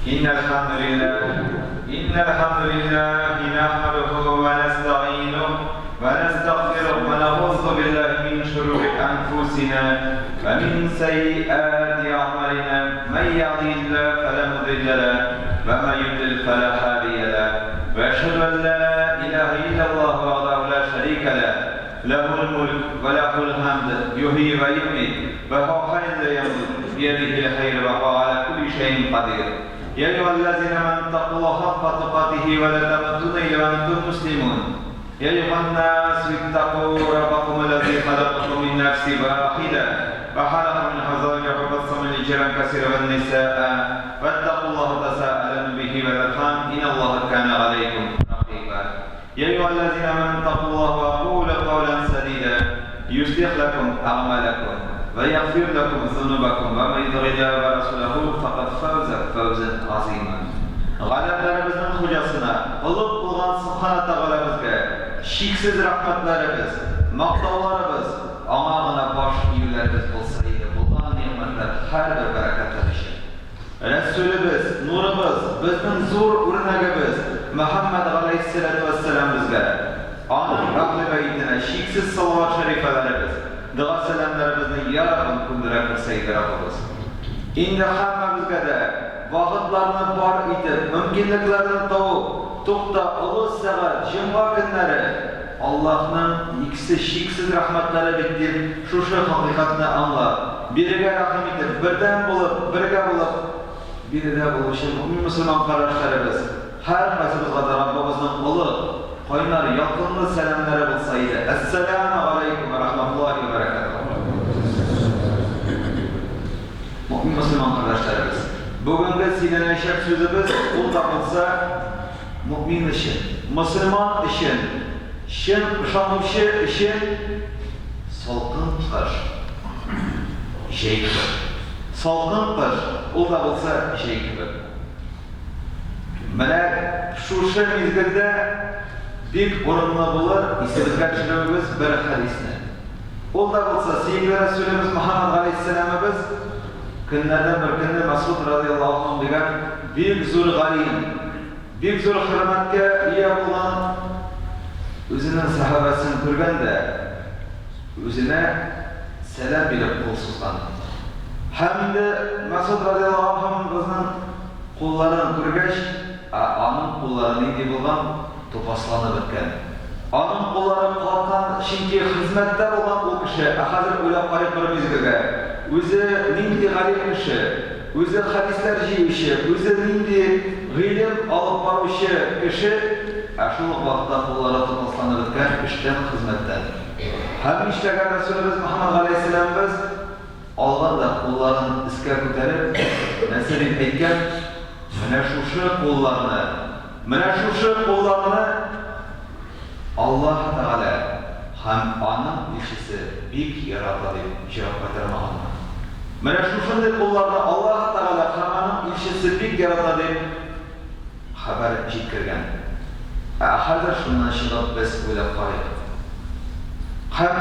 إن الحمد لله نحمده ونستعينه ونستغفره ونعوذ بالله من شرور أنفسنا ومن سيئات أعمالنا من يهده الله فلا مضل له ومن يضلل فلا هادي له وأشهد أن لا إله إلا الله وحده لا شريك له الملك وله الحمد يحيي ويميت وهو حي لا يموت بيده الخير وهو على كل شيء قدير يا أيها الذين آمنوا اتقوا الله حق تقاته ولا تموتن إلا وأنتم مسلمون يا أيها الناس اتقوا ربكم الذي خلقكم من نفس واحدة وخلق منها زوجها وبث منهما رجالا كثيرا والنساء واتقوا الله تساءلون به والأرحام إن الله كان عليكم رقيبا يا أيها الذين آمنوا اتقوا الله وقولوا قولا سديدا يصلح لكم أعمالكم ويغفر لكم ذنوبكم ومن يطع الله ورسوله فقد فاز فوزا عظيما. G'alablarimizning xo'jasina, Alloh bo'lgan Subhanahu taolamizga cheksiz rahmatlarimiz, maqtovlarimiz, omag'ina bosh iylarimiz bo'lsa edi. Bo'lgan ne'matlar har bir barakatlanishi. Rasulimiz, nurimiz, bizning zo'r o'rnagimiz Muhammad alayhissalatu vassalamimizga, onun ahli baytine cheksiz salovat sharifalarimiz, duo salomlarimizni yarabim kundira qilsaydi Rabbimiz. Endi hammamizga da vaqtlarni bor etib, mumkinliklarni topib, to'xta ulug' savat juma kunlari Allohning ikkisi cheksiz rahmatlari deb shu haqiqatni anglab, biriga rahim etib, birdan bo'lib, birga bo'lib, birida bo'lishi mu'min musulmon qarashlarimiz har qaysimizga Rabbimizning ulug' qo'ynar yoqimli salomlari bo'lsa edi. Assalomu alaykum va rahmatullohi va barakatuh. Mu'min musulmon qarashlarimiz, bugungi siylanishak so'zimiz unda bo'lsa mu'min ishi, musulmon ishi, shin ishonuvchi ishi salqin qish, shayki. Salqin qish unda bo'lsa shayki. Mana shu mezgilda bek o'rinli bo'lib esimizga tushiramiz bir hadisni. Unda bo'lsa sevgili Rasulimiz Muhammad alayhissalomimiz kunlardan bir kunda Mas'ud radhiyallohu anhu degan bek zo'r g'alim, bek zo'r hurmatga ega bo'lgan o'zining sahobasini ko'rganda o'zine salom berib qo'l suzgan. Hamda Mas'ud radhiyallohu anhu bizning qo'llarini ko'rgach, onun qo'llarini deb bo'lgan to'paslanib o'tgan. Onun qo'llari qolgan chunki xizmatda bo'lgan u kishi hozir o'ylab qarab ko'ramizga o'zi nindi g'alib kishi, o'zi hadislar yeyişi, o'zi nindi g'ilm olib boruvchi kishi shu vaqtda qo'llari to'paslanib o'tgan ishdan xizmatdan. Ham ishlagan Rasulimiz Muhammad alayhissalomimiz olganda qo'llarini iska ko'tarib nasib etgan mana shu qo'llarni Allah Teala ham onun işisi bek yaratdı deb javob qaytarmoqda. Mana shu shunday qo'llarni Allah Teala ham onun işisi bek yaratdi deb xabar yetkazgan. Hozir shundan shilab biz o'ylab qaraylik. Ham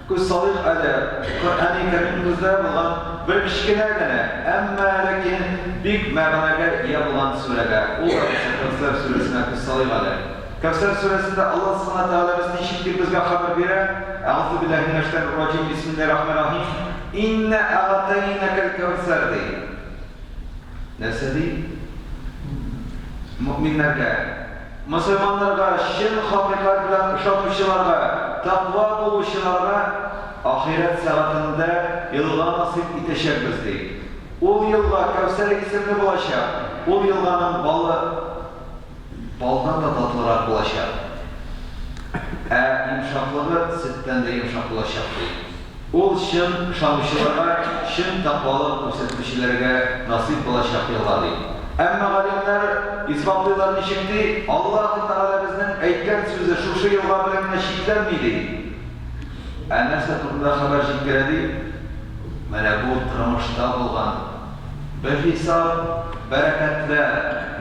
ko'z solib ala Qur'oni Karimimizda bo'lgan bir kichkinagina, ammo lekin bek ma'noga ega bo'lgan suraga, u Kavsar surasini ko'z solib ala. Kavsar surasida Allah Subhanahu taolo bizni eshitib bizga xabar beradi. A'udhu billahi minash shaytonir rojim. Bismillahirrohmanirrohim. Inna a'taynakal kavsar. Nasadi mu'minlarga, musulmonlarga, shin haqiqat bilan ishonuvchilarga, taqvo bo'luvchilarga oxirat savatida yilg'a nasib etishimiz deydi. O yilg'a Kavsar ismli bo'lacak. O yilg'aning baldan da tatlırak bulaşar. Yumuşaklığı sütten de yumuşak bulaşar değil. Ol şın şamışılara, şın takvalı göstermişlerine nasip bulaşak yıllar değil. Ama galimler, İslamlıların şimdi Allah-u Teala bizden aytgan sözü şu yılga bilen neşikler miydi? Nasıl turunda haber şekilleri mana bu turmuşda bulgan bir hesap, bereketler,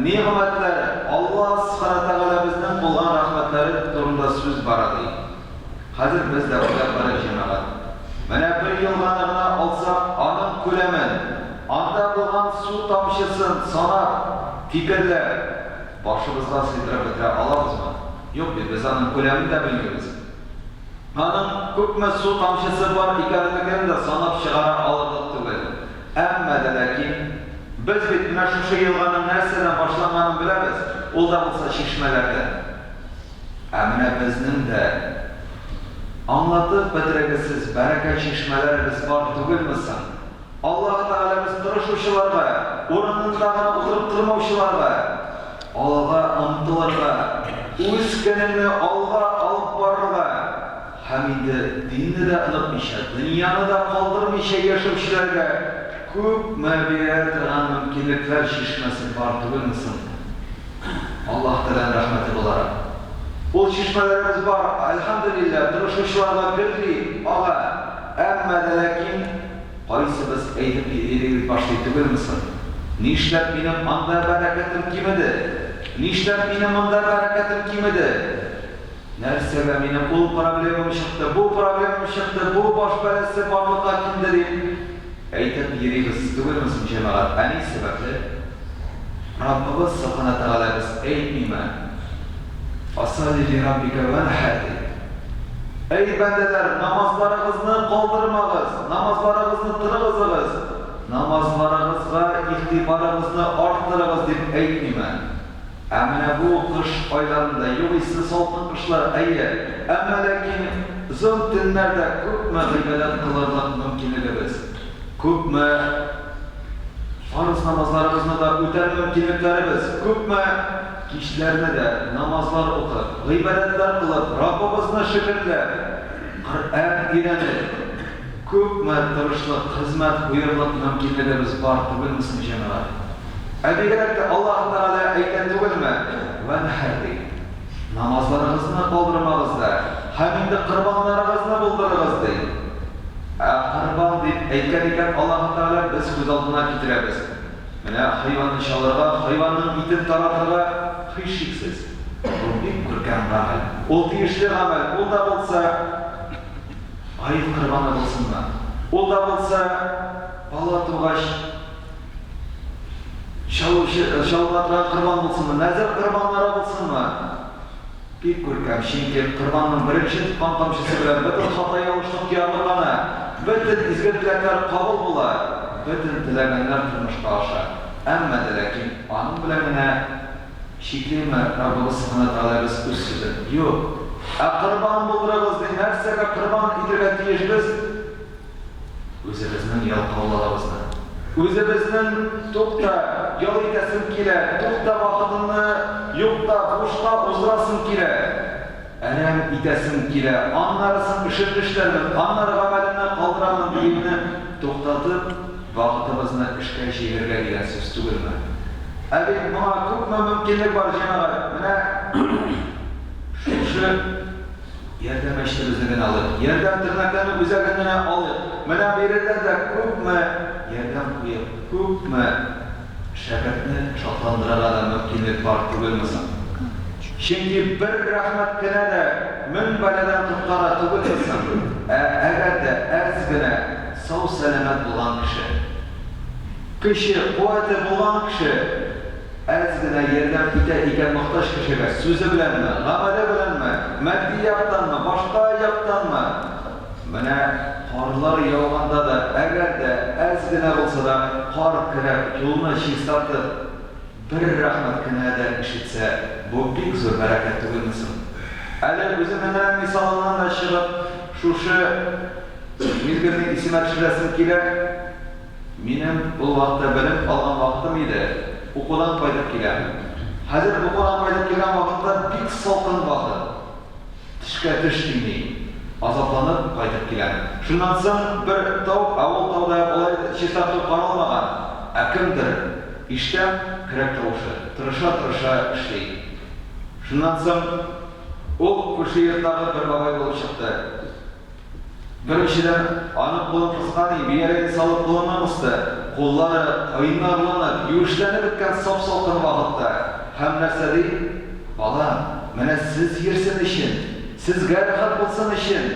nimetler, Allah Subhanahu taala bizden bulgan rahmetleri turunda söz baradı. Hazır bizde o'ylab qaraymiz. Mana bir yilg'anini olsak, onun ko'lami анда булган су тамчысын санап, фикерләп, башыбызга сыйдырып бетерә алабызмы? Юк бит, без аның күләмен дә белмибез. Аның күпме су тамчысы бар икәнлеген дә санап чыгара алырлык түгел. Әмма дә ләкин без бит менә шушы елганың нәрсәдән башланганын беләбез. Ул да булса чишмәләрдән. Ә менә безнең дә аңлатып бетерегесез бәрәкә чишмәләребез бар түгелме соң? Аллаһ Тәгалә без тырышучыларга, урынында гына утырып тормаучыларга, алга омтылырга, үз көнеңне алга алып барырга, һәм инде динне дә онытмыйча, дөньяны да калдырмыйча яшәүчеләргә күпме бирә торган мөмкинлекләр чишмәсе бар түгелме соң? Аллаһ Тәгаләнең рәхмәте буларак. Ул чишмәләребез бар, әлхәмдүлилләһ, тырышучыларга бирли, ага. Әмма дә ләкин кайсыбыз әйтеп йөрик башлый түгелме соң? Нишләп минем анда бәрәкәтем кимеде? Нишләп минем анда бәрәкәтем кимеде? Нәрсәгә минем ул проблемам чыкты, бу проблемам чыкты, бу баш бәләсе барлыкка кимде дип әйтеп йөрибез түгелме соң җәмәгать? Әни сәбәпле? Раббыбыз Субхана Тәгалә без әйтмиме? Фасали ли раббика ванхар. Эй бәндәләр, намазларыгызны калдырмагыз, намазларыгызны тырыгызыгыз, намазларыгызга игътибарыгызны арттырыгыз дип әйтмиме? Ә менә бу кыш айларында югыйсы салкын кышлар әйе, әмма ләкин зон төннәрдә күпме гыйбадат кылырлык мөмкинлегебез, күпме фарыз намазларыбызны да үтәр мөмкинлекләребез, күпме кичләрне дә намазлар укып, гыйбадәтләр кылып, Раббыбызны шөкерләп, Коръән өйрәнеп, күпме тырышлык, хезмәт куярлык мөмкинлегебез бар түгелме соң җәмәгать? Әбигәрәк тә Аллаһ Тәгалә әйткән түгелме? Ванхар. Намазларыгызны калдырмагыз да, һәм инде корбаннарыгызны булдырыгыз ди. Корбан дип әйткән икән Аллаһ Тәгалә, без күз алдына китерәбез. Менә хайванны чалырга, хайванның итен таратырга һичшиксез. Бу бик күркәм гамәл. Ул тиешле гамәл. Ул да булса айт корбаны булсынмы? Ул да булса бала тугач шаулатырга корбан булсынмы? Нәзер корбаннары булсынмы? Бик күркәм. Чөнки корбанның беренче тоткан тамчысы белән бөтен хата ялгышлык ябылганы, бөтен изгелекләр кабул була, бөтен теләгәннәр тормышка аша. Әмма дә ләкин аның белән генә шиклеме Раббыбыз Субхана Тәгалә без үз сүзен. Юк. Корбан булдырыгыз ди, нәрсәгә корбан итәргә тиешбез? Үзебезнең ялкаулыгыбызны. Үзебезнең тукта ял итәсем килә, тукта вакытымны юкта, бушка уздырасым килә. Әрәм итәсем килә, аннарысын эшен эшләрмен, аннары гамәленне калдырамын дигәнне туктатып, вакытыбызны эшкә җигәргә дигән сүз түгелме? Әбит моңа күпме мөмкинлек бар җәмәгать. Менә шушы ярдәм эшләребезне алып, ярдәм тырнакларны үзәгенә алып, менә бирелә дә күпме ярдәм куеп, күпме шәкертне шатландырырга да мөмкинлек бар түгелме соң? Чөнки бер рәхмәт кенә дә мең бәладән тоткара түгелме соң? Әгәр дә әз генә сау-сәламәт булган кеше, куәте булган кеше, әз генә ярдәм итә икән мохтаҗ кешегә, сүзе беләнме, гамәле беләнме, матди яктанмы, башка яктанмы, менә карлар яуганда да, әгәр дә әз генә булса да, кар керәп, юлны чистартып, бер рәхмәт кенә дә ишетсә, бу бик зур бәрәкәт түгелме соң? Әле үземнең мисалымнан да чыгып, шушы мизгелне исемә төшерәсем килә. Минем ул вакытта белем алган вакытым иде. Укудан кайтып киләм. Хәзер укудан кайтып килгән вакытта бик салкын вакыт. Тишкә теш тими, азапланып кайтып киләм. Шуннан соң бер тау, авыл тауда болай чистартып каралмаган. Ә кемдер иштән керәк тавышы, тырыша эшли. Шуннан соң ул күрше йорттагы бер бабай булып чыкты. Беренчедән аны кулын кыскан, биярәген салып кулына кысты. Куллары кайнарланып, юешләнеп беткән сап-салкын вакытта. Һәм нәрсә ди? Балам, менә сез йөрсен өчен, сезгә рәхәт булсын өчен,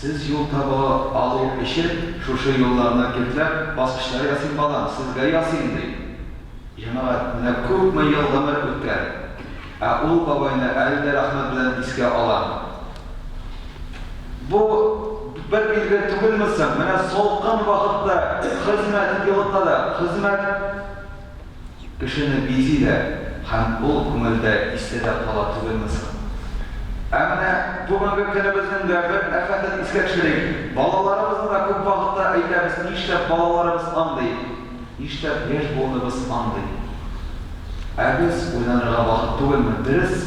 siz yol tabağı alıp işin şuşu yollarına getirip basmışları yasayın balam, sizge yasayın deyip. Cemaat, ne köp mü yıldamır ötken. Ul babayını elde rahmet bilen iske alan. Bu bir bilgi tügülmesin, mene solqan vakitte hizmet yılıtta da, hizmet kişini biziyle, hem ul kumulda istede kala tügülmesin. Әміне бүгінгі күніміздің де бір әфәтін іске түсірейік. Балаларымыздың да көп вақытта айтамыз, ништеп балаларымыз аңдай, ништеп еш болуымыз аңдай. Біз ойланырға вақыт түгілмі, дұрыс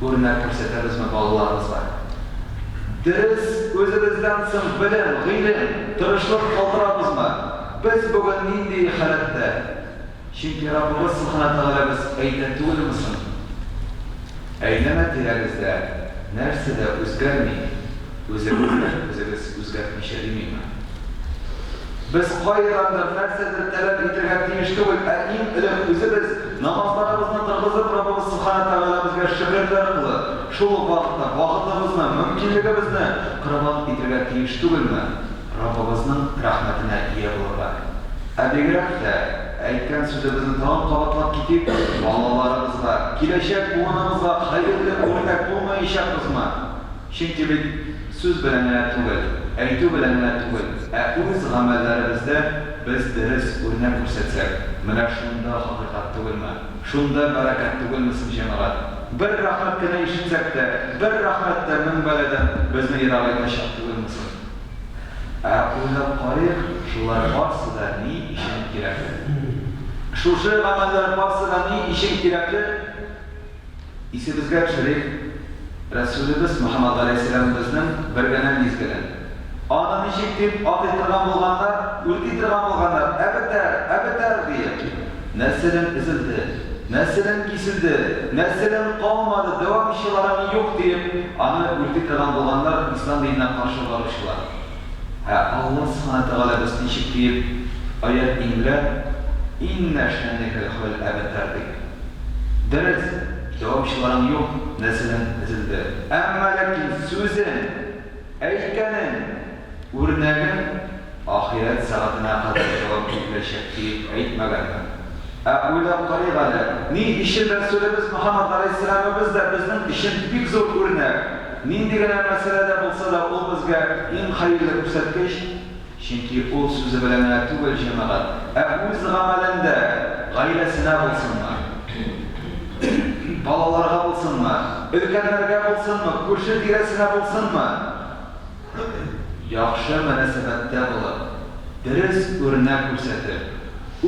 өрнек көрсетеміз ме балаларымызға. Дұрыс өзімізден соң білім, ғилім, тұрышлық қалдырамыз ма? Біз бүгін нендей халатта? Çünkü Rabbimiz Subhanahu Teala biz ayta түгілмісін? Әйләмә тирәгездә нәрсә дә үзгәрми, үзегез үзгәртмичә димиме? Без кайдандыр нәрсәдер таләп итәргә тиеш түгел, иң элек үзебез намазларыбызны торгызып, Раббыбыз Субхана Тәгалә безгә шөкерләр кылып, шул вакытта вакытыбызны, мөмкинлегебезне кырбат итәргә тиеш түгелме? Раббыбызның рәхмәтенә ия булырга. Бигрәк тә әйткән сүзебезне тагын кабатлап китеп, балаларыбызга, киләчәк буыныбызга хәерле үрнәк булмаячакбызмы? Чөнки бит сүз белән генә түгел, әйтү белән генә түгел, үз гамәлләребездә без дөрес үрнәк күрсәтсәк, менә шунда хакыйкать түгелме? Шунда бәрәкәт түгелме җәмәгать? Бер рәхмәт кенә ишетсәк тә, бер рәхмәт тә мең бәладән безне ирак итмәчәк түгелме? Уйлап карыйк, шулар барсы да ни өчен кирәкле? Шушы гамәлләр барсы да ни өчен кирәкле? Исебезгә төшерик, Рәсүлебез Мөхәммәд алейһиссәлам безнең бер генә мизгелен. Аны ничек дип атый торган булганнар, үрти торган булганнар, әбетәр дип. Нәселен изелде, нәселен киселде, нәселен калмады, дәвамчылары юк дип, аны үрти торган булганнар ислам диненә каршы баручылар. Allah Subhanahu Teala biz nişik deyip ayet inle inne şenlikel hal ebetterdik. Deriz, cevapçıların yok, neselen ezildi. Ama lakin sözün, eykenin, örneğin ahiret saatine kadar cevap verilecek deyip eytmegenler. Uylap qarayğalar, ni işin Resulümüz Muhammed Aleyhisselam'ımız da bizim işin büyük zor örnek. Nindigene meselede bulsa da ol bizga eng hayırlı ko'rsatkish, chunki ol so'zi bilan tug'il jamoat. O'z amalida g'ayrasina bo'lsinmi? Balalarga bo'lsinmi? Ulkanlarga bo'lsinmi? Qo'shni dirasina bo'lsinmi? Yaxshi munosabatda bo'lib, durs o'rnak ko'rsatib,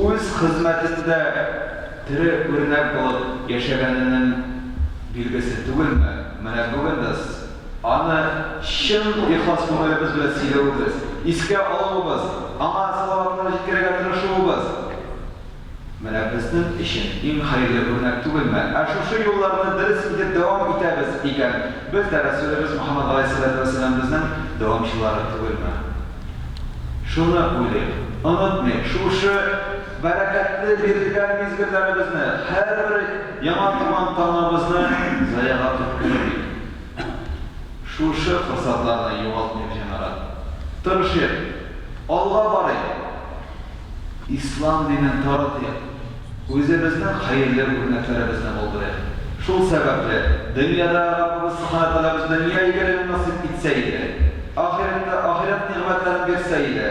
o'z xizmatida tiri o'rnak bo'lib yashaganining belgisi tug'ilmi? Mana bugun biz ana şın ihlas ko'ngilimiz bilan siylabimiz, isga olamiz, ana salovatlarga yetkazishga tirishamiz. Mana bizning ishim eng xayrli o'rnak tug'ilma. Shu yo'llarni dars etib davom etamiz ekan, biz da Rasulimiz Muhammad alayhisolatu vasallam bizning davomchilari tug'ilma. Shuni o'ylaylik. Unutmang, shu barakatli berilgan mezgillarimizni, har bir yomon tomon tanamizni zayaga tutmaylik. Şu fırsatlarla yo'qotmaylik jamoat. Tirishib, Alloh boray. Islom dinini taratib, o'zimizning xayrli o'rnaklarimizni bo'ldiraylik. Shu sababli dunyoda Rabbimiz Subhanahu Teala bizga nimaligini nasib etsaydi, oxirat ne'matlarini bersaydi,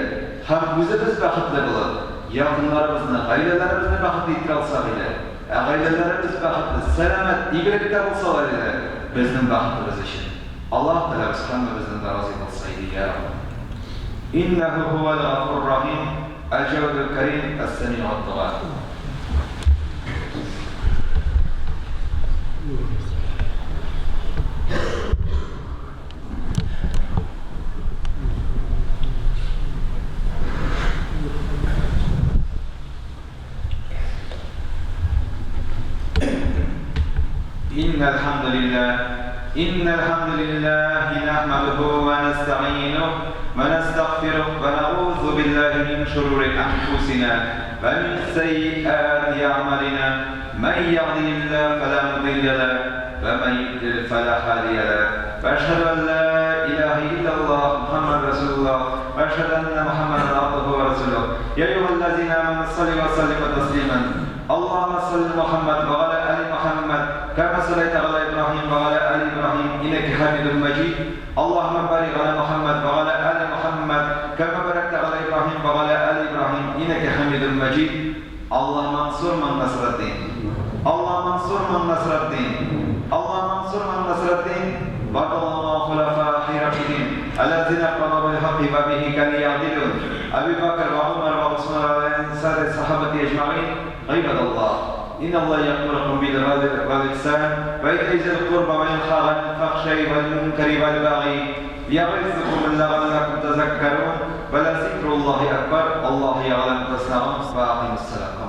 ham o'zimiz baxtli bo'lib, yaqinlarimizni, oilalarimizni baxtli etib olsak edi. Oilalarimiz baxtli, salomat, ig'likda bo'lsalar edi, bizning baxtimiz uchun. Allah Teala biz hammamizdan razı olsaydı ya Rabbi. İnnehu huvel gafurur rahim, el-cevdül kerim, es-semi'ud du'a. إن الحمد لله نحمده ونستعينه ونستغفره ونعوذ بالله من شرور أنفسنا ومن سيئات أعمالنا من يهده الله فلا مضل له ومن يضلل فلا هادي له وأشهد أن لا إله إلا الله محمد رسول الله وأشهد أن محمدا عبده ورسوله يا أيها الذين آمنوا صلوا وسلموا تسليما اللهم صل محمد وعلى آل محمد كما صليت على إبراهيم وعلى آل إبراهيم إنك حميد مجيد اللهم بارك على محمد وعلى آل محمد كما باركت على إبراهيم وعلى آل إبراهيم إنك حميد مجيد اللهم انصر من نصر الدين اللهم انصر من نصر الدين اللهم انصر من نصر الدين وارض اللهم خلفاء راشدين الذين قاموا بالحق وبه كانوا يعدلون أبي بكر وعمر وعثمان وعلى سائر الصحابة أجمعين عباد الله إن الله يأمركم بالعدل والإحسان وإيتاء ذي القربى وينهى عن الفحشاء والمنكر والبغي يعظكم لعلكم تذكرون ولذكر الله أكبر الله يعلم تصنعون وأقيموا الصلاة